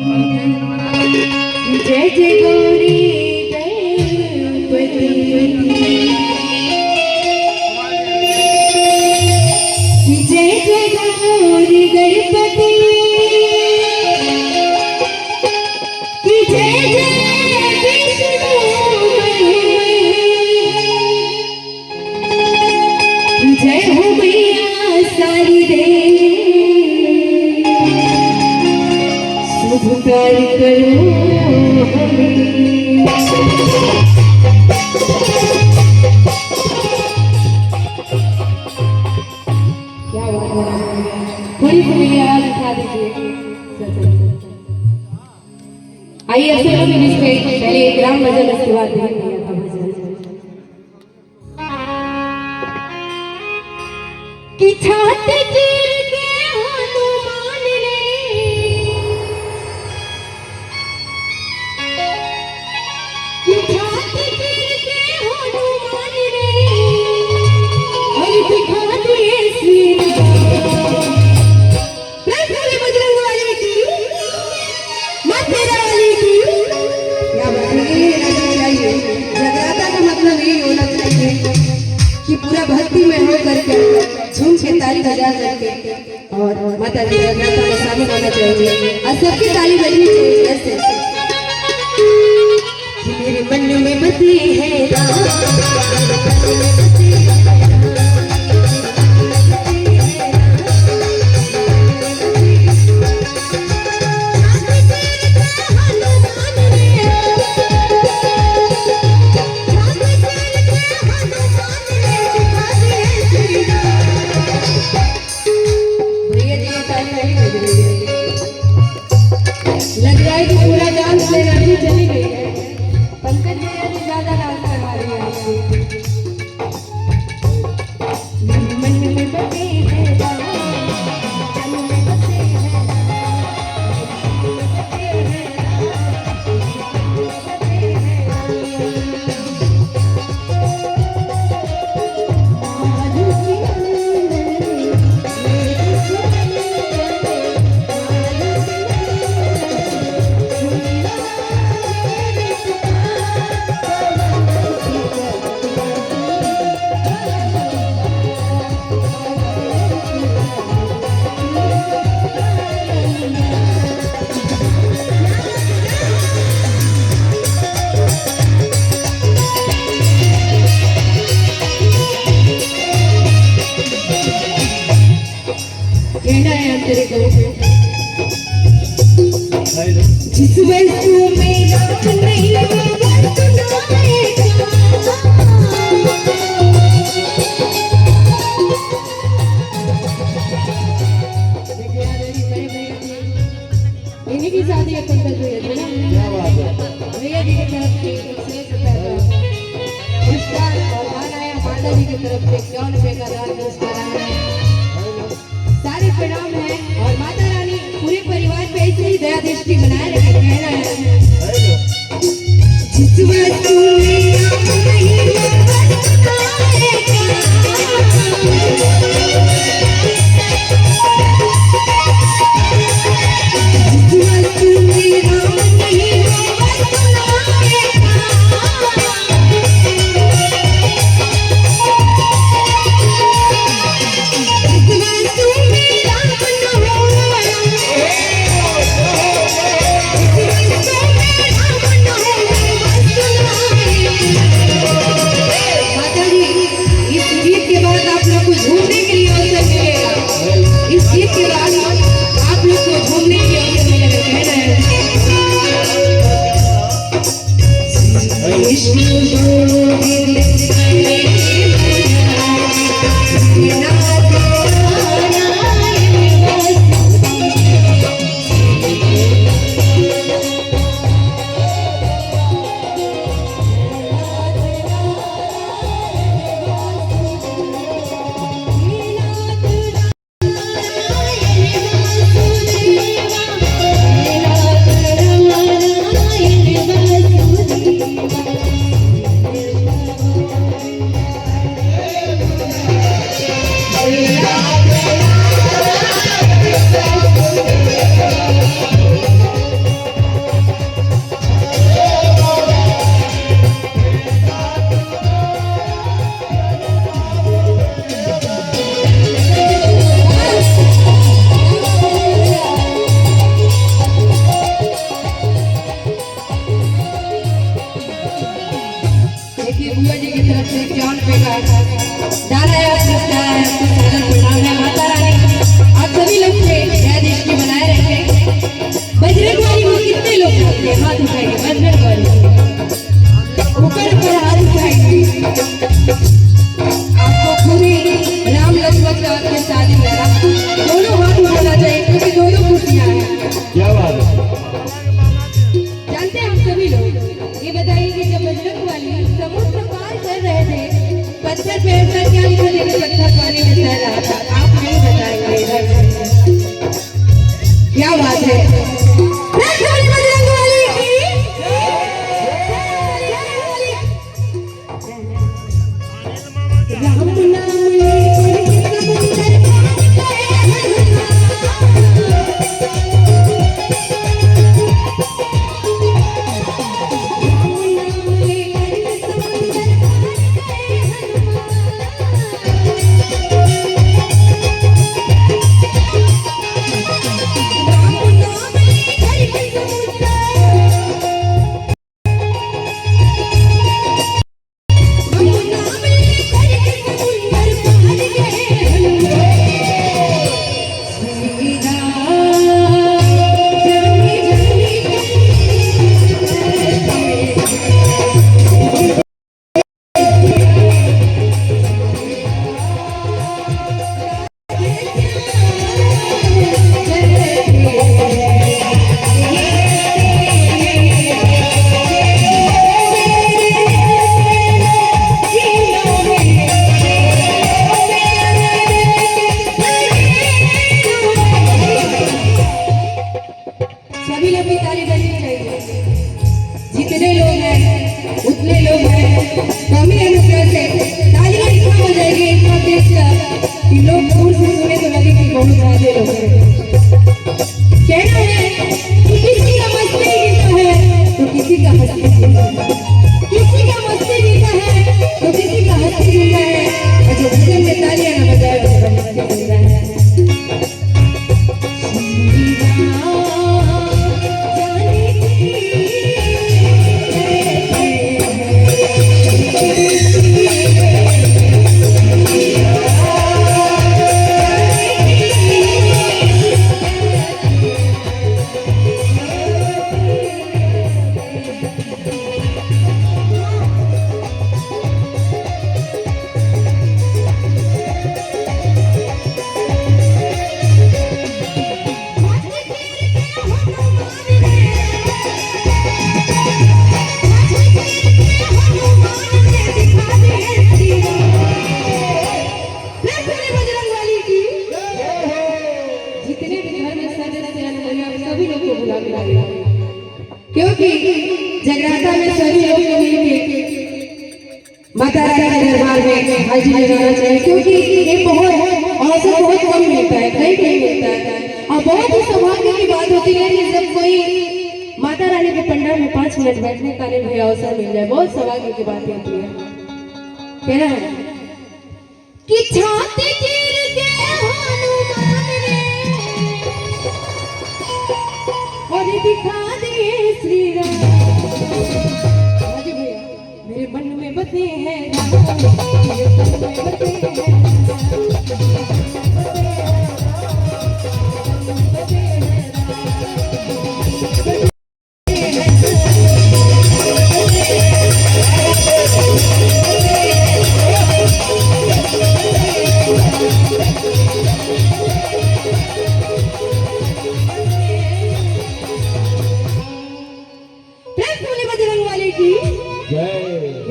जय जय गौरी गणपति, जय जय गौरी गणपति, जय जय विष्णु जय हो मैया सारी रे, शुभ कार्य करो हमें। क्या बात है, थोड़ी भूमिका दिखा दीजिए। आइए ऐसे लोग पहले एक राम भजन, उसके बाद भजन। कि छाती चीर के हनुमान ने, कि छाती चीर के हनुमान ने, और दिखा दिए श्री राम। बजरंग वाली की, माथेरा वाली की। क्या बताइए, चाहिए जगराता का मतलब यही होना चाहिए कि पूरा भक्ति में हो करके झूम के ताली बजा करके और माता जी जगराता में शामिल होना चाहिए और सबकी ताली बजनी चाहिए। ऐसे मेरे मन में बसे है लग रहा है कि पूरा डांस में एनर्जी चली गई है। पंकज भैया जी ज्यादा डांस करवा रही है आपको। मेरे मन में बसे है राम, मन में बसे है जिस वस्तु में रात नहीं इन्हीं की शादी है पंकज भैया जी की तरफ से पुरस्कार और दान आया। माता जी की तरफ से 51 रुपए का दान पुरस्कार आया। सारे प्रणाम है और माता रानी पूरे परिवार पे ऐसे ही दया दृष्टि बनाए रखे। कहना है जिस वस्तु में राम नहीं अपने हाथ उठाएंगे बजरंग बली ऊपर ऊपर हाथ उठाएंगे आपको पूरी राम लक्ष्मण का आपके शादी में दोनों हाथ उठाना चाहिए क्योंकि दोनों खुशियां हैं। क्या बात है? जानते हैं हम सभी लोग ये बताइए कि जब बजरंग बली समुद्र पार कर रहे थे पत्थर पे ऐसा क्या लिखा था कि पत्थर पानी में तैर रहा था आप नहीं बताएंगे इधर क्या बात है बजरंग बली की राम नाम लेकर समुद्र जितने लोग हैं उतने लोग हैं कमी अनुग्रह से तालियां इतना हो जाएगी इतना देखकर कि लोग दूर से सुने तो लगे कि बहुत ज्यादा लोग हैं। कहना है कि किसी का मस्ती जीता है तो किसी का हंसी जीता है, किसी का मस्ती जीता है तो किसी का हंसी जीता है और जो भजन में तालियां न बजाए उसका मस्ती जीता है। क्योंकि जगराता में सभी लोग मिलके माता रानी के दरबार में हाजिरी लगाना चाहिए क्योंकि ये बहुत अवसर बहुत कम मिलता है, कहीं कहीं मिलता है और बहुत ही सौभाग्य की बात होती है कि जब कोई माता रानी के पंडाल में 5 मिनट बैठने का भी अवसर मिल जाए, बहुत सौभाग्य की बात होती है। कहना है कि छाती चीर के हनुमान ने और दिखा दिए श्री राम। भैया मेरे मन में बसे हैं राम, मेरे मन में बसे